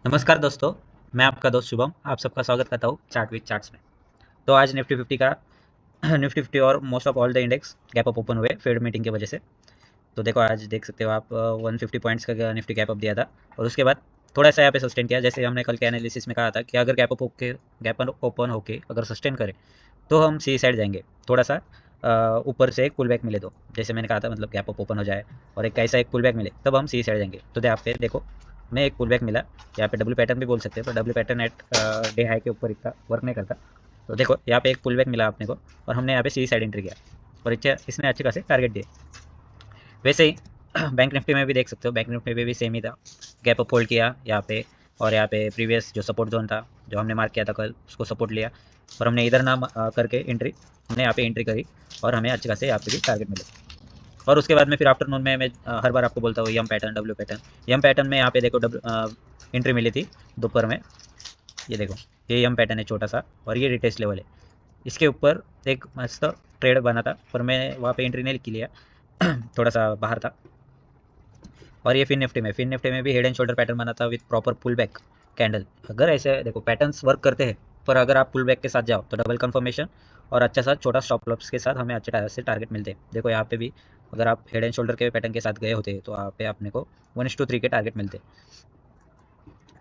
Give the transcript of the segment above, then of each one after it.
नमस्कार दोस्तों। मैं आपका दोस्त शुभम आप सबका स्वागत करता हूँ चार्ट विद चार्ट्स में। तो आज निफ्टी फिफ्टी का निफ्टी फिफ्टी और most of all the index gap up open हुए फेड मीटिंग की वजह से। तो देखो आज देख सकते हो आप 150 पॉइंट्स का निफ्टी गैप अप दिया था और उसके बाद थोड़ा सा यहाँ पे सस्टेन किया। जैसे हमने कल के एनालिसिस में कहा था कि अगर गैप अप ओपन होके अगर सस्टेन करे तो हम सी साइड जाएंगे। थोड़ा सा ऊपर से एक पुल बैक मिले तो जैसे मैंने कहा था मतलब गैप अप ओपन हो जाए और एक ऐसा एक पुल बैक मिले तब हम सी साइड जाएंगे। तो यहाँ पे देखो हमें एक पुल बैक मिला। यहाँ पे डब्ल्यू पैटर्न भी बोल सकते हैं पर W pattern at day high के ऊपर इतना वर्क नहीं करता। तो देखो यहाँ पे एक पुल बैक मिला अपने को और हमने यहाँ पे सी साइड एंट्री किया और इसने अच्छे खासे टारगेट दिए। वैसे ही बैंक निफ्टी में भी देख सकते हो, बैंक निफ्टी में भी सेम ही था। गैप अप होल्ड किया यहाँ पे और यहाँ पे प्रीवियस जो सपोर्ट जोन था जो हमने मार्क किया था कल उसको सपोर्ट लिया और हमने इधर ना करके एंट्री हमने यहाँ पे एंट्री करी और हमें अच्छे खासे यहाँ पे भी टारगेट मिले। और उसके बाद में फिर आफ्टरनून में मैं हर बार आपको बोलता हूँ यम पैटर्न डब्ल्यू पैटर्न। यम पैटर्न में यहाँ पे देखो एंट्री मिली थी दोपहर में। ये देखो ये यम पैटर्न है छोटा सा और ये रिटेस्ट लेवल है। इसके ऊपर एक मस्त ट्रेड बना था पर मैं वहाँ पे एंट्री नहीं लिया थोड़ा सा बाहर था। और ये फिन निफ्टी में भी हेड एंड शोल्डर पैटर्न बना था with proper pull back candle. अगर ऐसे देखो पैटर्न्स वर्क करते हैं पर अगर आप पुल बैक के साथ जाओ तो डबल कंफर्मेशन और अच्छा सा छोटा स्टॉप लॉस के साथ हमें अच्छे से टारगेट मिलते हैं। देखो यहाँ पे भी अगर आप हेड एंड शोल्डर के पैटर्न के साथ गए होते तो यहाँ पे अपने को 1:3 के टारगेट मिलते।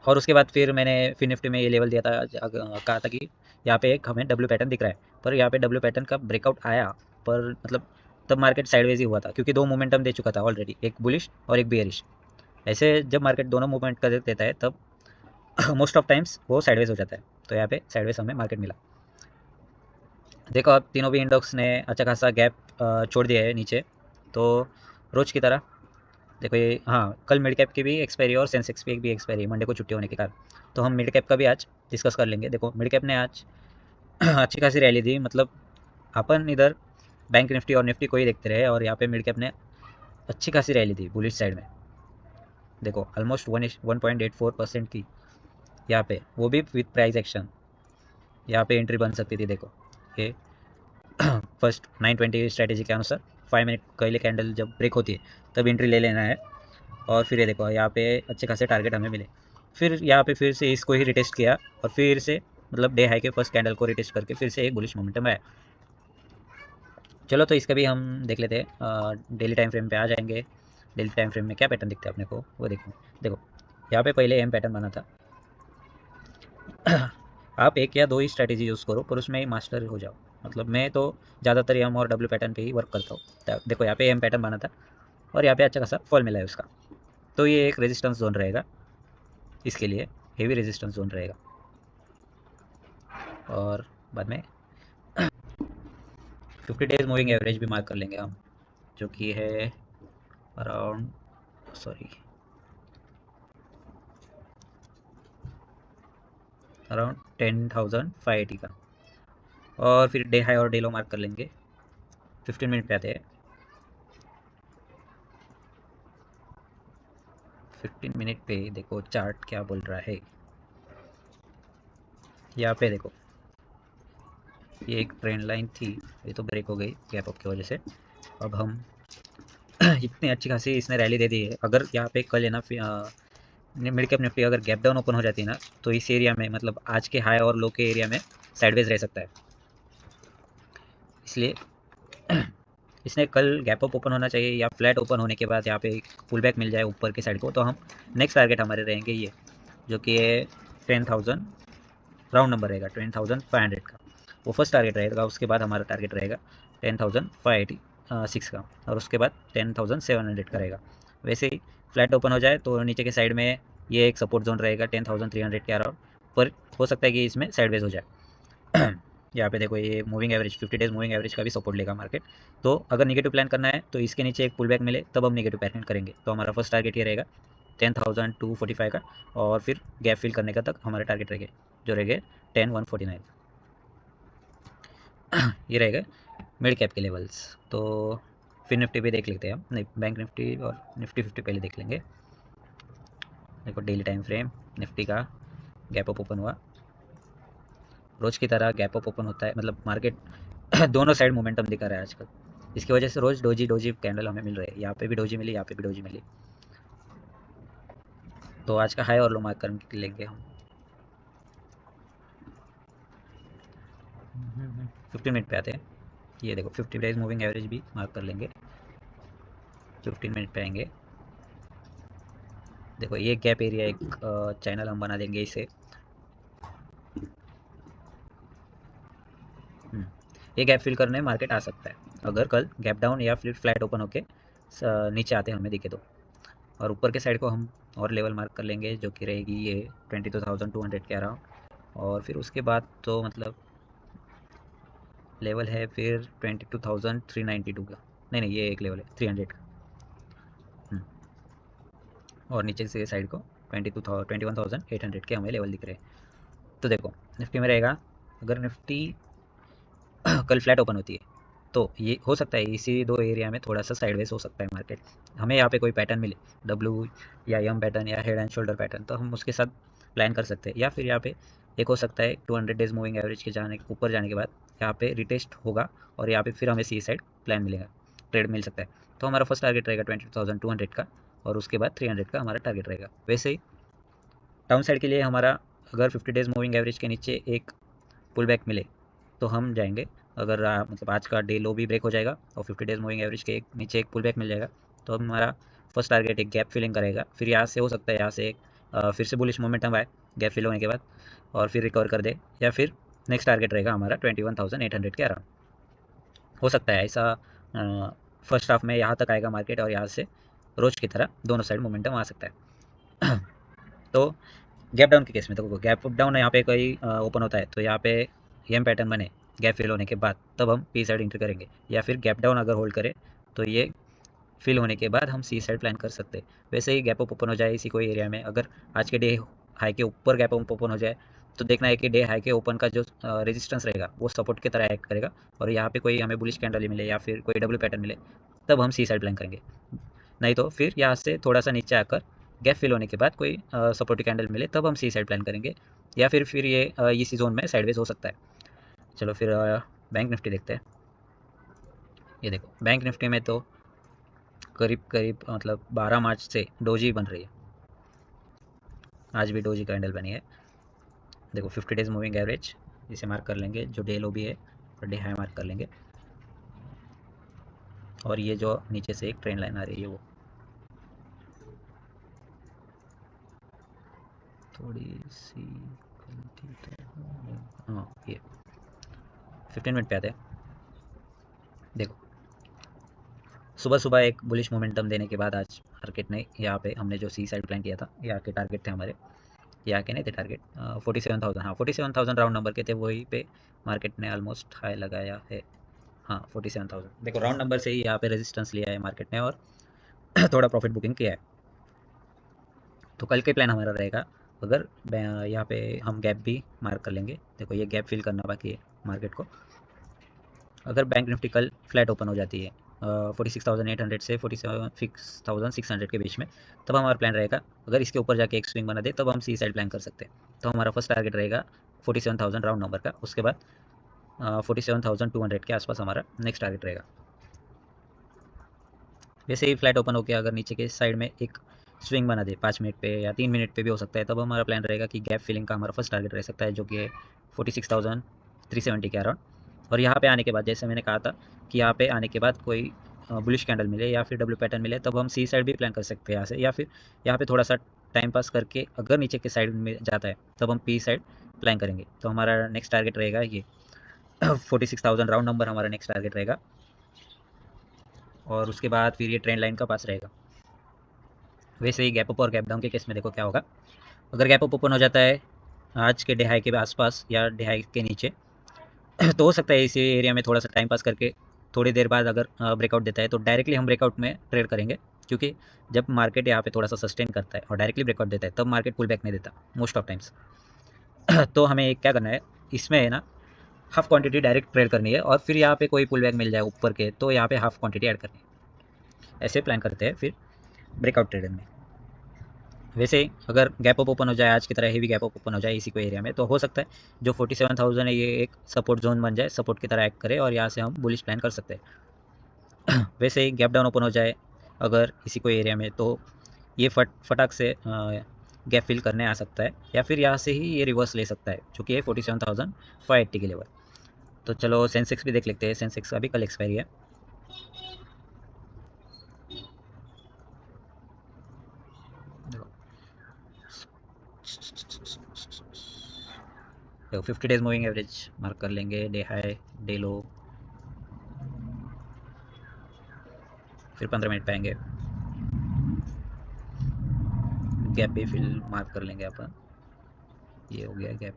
और उसके बाद फिर मैंने फिन निफ्टी में ये लेवल दिया था, कहा था कि यहाँ पे एक हमें डब्ल्यू पैटर्न दिख रहा है पर यहाँ पे डब्ल्यू पैटर्न का ब्रेकआउट आया पर मतलब तब मार्केट साइडवेज ही हुआ था क्योंकि दो मोमेंटम दे चुका था ऑलरेडी, एक बुलिश और एक बियरिश। ऐसे जब मार्केट दोनों मूवमेंट कर देता है तब मोस्ट ऑफ टाइम्स वो साइडवेज हो जाता है। तो यहाँ पे साइडवेज हमें मार्केट मिला। देखो अब तीनों भी इंडेक्स ने अच्छा खासा गैप छोड़ दिया है नीचे। तो रोज की तरह देखो ये हाँ कल मिड कैप की भी एक्सपायरी और सेंसेक्स की भी एक्सपायरी मंडे को छुट्टी होने के कारण। तो हम मिड कैप का भी आज डिस्कस कर लेंगे। देखो मिड कैप ने आज अच्छी खासी रैली दी। मतलब अपन इधर बैंक निफ्टी और निफ्टी को ही देखते रहे और यहाँ पे मिड कैप ने अच्छी खासी रैली दी बुलिश साइड में। देखो ऑलमोस्ट 1.84% की यहाँ पे वो भी विथ प्राइस एक्शन। यहाँ पे एंट्री बन सकती थी। देखो ये फर्स्ट 920 स्ट्रैटेजी के अनुसार 5 मिनट पहले कैंडल जब ब्रेक होती है तब एंट्री ले लेना है। और फिर ये देखो यहाँ पे अच्छे खासे टारगेट हमें मिले। फिर यहाँ पे फिर से इसको ही रिटेस्ट किया और फिर से मतलब डे हाई के फर्स्ट कैंडल को रिटेस्ट करके फिर से एक बुलिश मोमेंटम आया। चलो तो इसका भी हम देख लेते हैं। डेली टाइम फ्रेम पे आ जाएंगे। डेली टाइम फ्रेम में क्या पैटर्न दिखता है अपने को वो देखो। देखो यहाँ पे पहले एम पैटर्न बना था। आप एक या दो ही स्ट्रैटेजी यूज़ करो पर उसमें ही मास्टर हो जाओ। मतलब मैं तो ज़्यादातर एम और डब्ल्यू पैटर्न पे ही वर्क करता हूँ। देखो यहाँ पे एम पैटर्न बना था और यहाँ पे अच्छा खासा फॉल मिला है उसका। तो ये एक रेजिस्टेंस जोन रहेगा, इसके लिए हेवी रेजिस्टेंस जोन रहेगा। और बाद में 50 डेज मूविंग एवरेज भी मार्क कर लेंगे हम, जो कि है अराउंड सॉरी अराउंड 10,580 का। और फिर डे हाई और डे लो मार्क कर लेंगे। 15 मिनट पे आते हैं। 15 मिनट पे देखो चार्ट क्या बोल रहा है। यहाँ पे देखो ये एक ट्रेंड लाइन थी, ये तो ब्रेक हो गई गैप अप की वजह से। अब हम इतनी अच्छी खासी इसने रैली दे दी है। अगर यहाँ पे कल है ना मिड कैप निफ्टी अगर गैप डाउन ओपन हो जाती है ना तो इस एरिया में मतलब आज के हाई और लो के एरिया में साइडवेज रह सकता है। इसलिए इसने कल गैप अप ओपन होना चाहिए या फ्लैट ओपन होने के बाद यहाँ पे एक पुल बैक मिल जाए ऊपर की साइड को तो हम नेक्स्ट टारगेट हमारे रहेंगे ये, जो कि है 10,000 राउंड नंबर रहेगा 10,500 का। वो फर्स्ट टारगेट रहेगा। उसके बाद हमारा टारगेट रहेगा 10,586 का और उसके बाद 10,700 का रहेगा। वैसे ही फ्लैट ओपन हो जाए तो नीचे के साइड में ये एक सपोर्ट जोन रहेगा 10,300 के अराउंड। पर हो सकता है कि इसमें साइडवेज हो जाए। यहाँ पे देखो ये moving average 50 days moving average का भी सपोर्ट लेगा मार्केट। तो अगर नेगेटिव प्लान करना है तो इसके नीचे एक पुल बैक मिले तब हम नेगेटिव प्लान करेंगे। तो हमारा फर्स्ट टारगेट ये रहेगा 10,245 का और फिर गैप फिल करने का तक हमारे टारगेट रहेंगे जो रहेंगे 10,149। ये रहेगा मिड कैप के लेवल्स। तो फिर निफ्टी भी देख लेते हैं हम, नहीं बैंक निफ्टी और निफ्टी 50 पहले देख लेंगे। देखो डेली टाइम फ्रेम निफ्टी का गैप अप ओपन हुआ। रोज की तरह गैप अप ओपन होता है मतलब मार्केट दोनों साइड मोमेंटम दिखा रहा है आजकल। इसकी वजह से रोज डोजी डोजी कैंडल हमें मिल रहे हैं। यहाँ पे भी डोजी मिली, यहाँ पे भी डोजी मिली। तो आज का हाई और लो मार्क कर लेंगे हम। 15 मिनट पे आते हैं। ये देखो 50 डेज मूविंग एवरेज भी मार्क कर लेंगे। 15 मिनट पे आएंगे। देखो ये गैप एरिया एक चैनल हम बना देंगे इसे। ये गैप फिल करने मार्केट आ सकता है अगर कल गैप डाउन या फिर फ्लैट ओपन होके नीचे आते हमें दिखे तो। और ऊपर के साइड को हम और लेवल मार्क कर लेंगे जो कि रहेगी ये 22,200 के अराउंड। और फिर उसके बाद तो मतलब लेवल है फिर 22,392 का। नहीं ये एक लेवल है 300 का। और नीचे से साइड को 21,800 के हमें लेवल दिख रहे हैं। तो देखो निफ्टी में रहेगा, अगर निफ्टी कल फ्लैट ओपन होती है तो ये हो सकता है इसी दो एरिया में थोड़ा सा साइडवेज हो सकता है मार्केट। हमें यहाँ पे कोई पैटर्न मिले, डब्ल्यू या एम पैटर्न या हेड एंड शोल्डर पैटर्न, तो हम उसके साथ प्लान कर सकते हैं। या फिर यहाँ पे एक हो सकता है 200 डेज मूविंग एवरेज के ऊपर जाने के बाद यहाँ पे रिटेस्ट होगा और यहाँ पे फिर हमें सी साइड प्लान मिलेगा, ट्रेड मिल सकता है। तो हमारा फर्स्ट टारगेट रहेगा 22,200 का और उसके बाद 300 का हमारा टारगेट रहेगा। वैसे ही डाउन साइड के लिए हमारा अगर 50 डेज मूविंग एवरेज के नीचे एक पुल बैक मिले तो हम जाएंगे। अगर मतलब आज का डे लो भी ब्रेक हो जाएगा और 50 डेज मूविंग एवरेज के नीचे एक पुल बैक मिल जाएगा तो हमारा फर्स्ट टारगेट एक गैप फिलिंग करेगा। फिर यहाँ से हो सकता है यहाँ से फिर से बुलिश मोमेंटम आए गैप फिल होने के बाद और फिर रिकवर कर दे, या फिर नेक्स्ट टारगेट रहेगा हमारा 21,800 के अराउंड। हो सकता है ऐसा फर्स्ट हाफ में यहाँ तक आएगा मार्केट और यहाँ से रोज की तरह दोनों साइड मोमेंटम आ सकता है। तो गैप डाउन के केस में तो गैप डाउन यहाँ पे कोई ओपन होता है तो यहाँ पे एम पैटर्न बने गैप फिल होने के बाद तब हम पी साइड एंट्री करेंगे। या फिर गैप डाउन अगर होल्ड करे तो ये फिल होने के बाद हम सी साइड प्लान कर सकते हैं। वैसे ही गैप अप ओपन हो जाए इसी कोई एरिया में, अगर आज के डे हाई के ऊपर गैप अप ओपन हो जाए तो देखना है कि डे हाई के ओपन का जो रेजिस्टेंस रहेगा वो सपोर्ट की तरह एक्ट करेगा और यहाँ पे कोई हमें बुलिश कैंडल मिले या फिर कोई डब्ल्यू पैटर्न मिले तब हम सी साइड प्लान करेंगे। नहीं तो फिर यहाँ से थोड़ा सा नीचे आकर गैप फिल होने के बाद कोई सपोर्टिव कैंडल मिले तब हम सी साइड प्लान करेंगे। या फिर ये इसी जोन में साइडवेज हो सकता है। चलो फिर बैंक निफ्टी देखते हैं। ये देखो बैंक निफ्टी में तो करीब करीब मतलब 12 मार्च से डोजी बन रही है। आज भी डोजी कैंडल बनी है। देखो 50 डेज मूविंग एवरेज इसे मार्क कर लेंगे, जो डे लो भी है और डे हाई मार्क कर लेंगे। और ये जो नीचे से एक ट्रेंड लाइन आ रही है वो थोड़ी सी गलती तो हाँ ये 15 मिनट पे आते हैं। देखो सुबह सुबह एक बुलिश मोमेंटम देने के बाद आज मार्केट ने यहाँ पे हमने जो सी साइड प्लान किया था, यहाँ के टारगेट थे हमारे, यहाँ के नहीं थे टारगेट 47,000, हाँ 47,000 राउंड नंबर के थे, वही पे मार्केट ने ऑलमोस्ट हाई लगाया है। हाँ 47,000 देखो राउंड नंबर से ही यहाँ पे रेजिस्टेंस लिया है मार्केट ने और थोड़ा प्रॉफिट बुकिंग किया है। तो कल के प्लान हमारा रहेगा, अगर यहाँ पे हम गैप भी मार्क कर लेंगे। देखो ये गैप फिल करना बाकी है मार्केट को। अगर बैंक निफ्टी कल फ्लैट ओपन हो जाती है 46,800 से 47,600 के बीच में तब हमारा प्लान रहेगा। अगर इसके ऊपर जाके एक स्विंग बना दे तब हम सी साइड प्लान कर सकते हैं। तो हमारा फर्स्ट टारगेट रहेगा 47,000 राउंड नंबर का, उसके बाद 47,200 के आसपास हमारा नेक्स्ट टारगेट रहेगा। वैसे ही फ्लैट ओपन होकर अगर नीचे के साइड में एक स्विंग बना दे 5 मिनट पे या 3 मिनट पे भी हो सकता है, तब हमारा प्लान रहेगा कि गैप फिलिंग का हमारा फर्स्ट टारगेट रह सकता है जो कि 46,370 के अराउंड। और यहाँ पे आने के बाद जैसे मैंने कहा था कि यहाँ पे आने के बाद कोई बुलिश कैंडल मिले या फिर डब्ल्यू पैटर्न मिले तब हम सी साइड भी प्लान कर सकते हैं यहाँ से। या फिर यहाँ पे थोड़ा सा टाइम पास करके अगर नीचे के साइड में जाता है तब हम पी साइड प्लान करेंगे। तो हमारा नेक्स्ट टारगेट रहेगा ये 46,000 राउंड नंबर हमारा नेक्स्ट टारगेट रहेगा। और उसके बाद फिर ये ट्रेंड लाइन का पास रहेगा। वैसे ही गैप अप और गैप डाउन के केस में देखो क्या होगा। अगर गैप अप ओपन हो जाता है आज के डिहाई के आसपास या डिहाई के नीचे तो हो सकता है इसी एरिया में थोड़ा सा टाइम पास करके थोड़ी देर बाद अगर ब्रेकआउट देता है तो डायरेक्टली हम ब्रेकआउट में ट्रेड करेंगे। क्योंकि जब मार्केट यहाँ पे थोड़ा सा सस्टेन करता है और डायरेक्टली ब्रेकआउट देता है तब मार्केट पुल बैक नहीं देता मोस्ट ऑफ टाइम्स। तो हमें क्या करना है इसमें है ना, हाफ क्वांटिटी डायरेक्ट ट्रेड करनी है और फिर यहाँ पे कोई पुल बैक मिल जाए ऊपर के तो यहाँ पे हाफ क्वांटिटी ऐड करनी है। ऐसे प्लान करते हैं फिर ब्रेकआउट ट्रेड में। वैसे ही अगर गैप अप ओपन हो जाए आज की तरह हेवी गैप अप ओपन हो जाए इसी को एरिया में तो हो सकता है जो 47,000 है ये एक सपोर्ट जोन बन जाए, सपोर्ट की तरह एक्ट करे और यहाँ से हम बुलिश प्लान कर सकते हैं। वैसे ही गैप डाउन ओपन हो जाए अगर इसी को एरिया में तो ये फटाक से गैप फिल करने आ सकता है, या फिर यहाँ से ही ये रिवर्स ले सकता है, चूँकि ये 47,580 के लेवल। तो चलो सेंसेक्स भी देख लेते हैं। सेंसेक्स का भी कल एक्सपायरी है। देखो 50 डेज मूविंग एवरेज मार्क कर लेंगे, डे हाई डे लो, फिर 15 मिनट पे आएंगे, गैप भी फिल मार्क कर लेंगे अपन। ये हो गया गैप।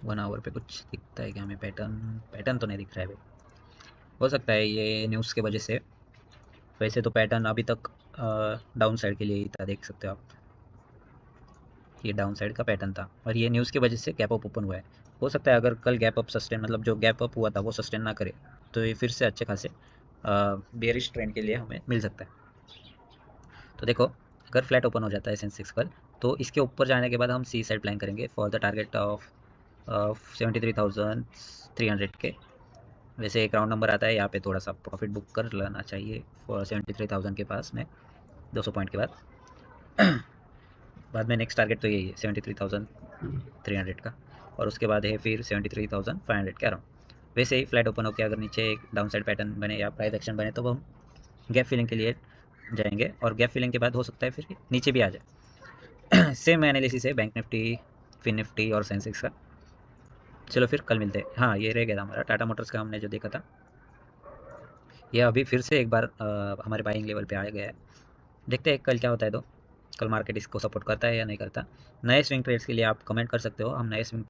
वन आवर पे कुछ दिखता है क्या हमें? पैटर्न पैटर्न तो नहीं दिख रहा है भाई। हो सकता है ये न्यूज़ के वजह से। वैसे तो पैटर्न अभी तक डाउन साइड के लिए ही था, देख सकते हो आप। ये डाउन साइड का पैटर्न था और ये न्यूज़ की वजह से गैप अप ओपन हुआ है। हो सकता है अगर कल गैप अप सस्टेन, मतलब जो गैप अप हुआ था वो सस्टेन ना करे, तो ये फिर से अच्छे खासे बेयरिश ट्रेंड के लिए हमें मिल सकता है। तो देखो, अगर फ्लैट ओपन हो जाता है सेंसेक्स कल, तो इसके ऊपर जाने के बाद हम सी साइड प्लान करेंगे फॉर द टारगेट ऑफ 73,300 के। वैसे एक राउंड नंबर आता है यहाँ पे, थोड़ा सा प्रॉफिट बुक कर लेना चाहिए फॉर 73,000 के पास में 200 पॉइंट के बाद। बाद में नेक्स्ट टारगेट तो यही है 73,300 का, और उसके बाद है फिर 73,500 के अराउंड। वैसे ही फ्लैट ओपन होकर अगर नीचे एक डाउन साइड पैटर्न बने या प्राइस एक्शन बने, तो हम गैप फिलिंग के लिए जाएंगे, और गैप फिलिंग के बाद हो सकता है फिर नीचे भी आ जाए। सेम एनालिसिस है बैंक निफ्टी, फिन निफ्टी और सेंसेक्स का। चलो फिर कल मिलते हैं। हाँ, ये रह गया था हमारा टाटा मोटर्स का, हमने जो देखा था ये अभी फिर से एक बार हमारे बाइंग लेवल पे आ गया है। देखते हैं कल क्या होता है। तो कल मार्केट इसको सपोर्ट करता है या नहीं करता। नए स्विंग ट्रेड्स के लिए आप कमेंट कर सकते हो, हम नए स्विंग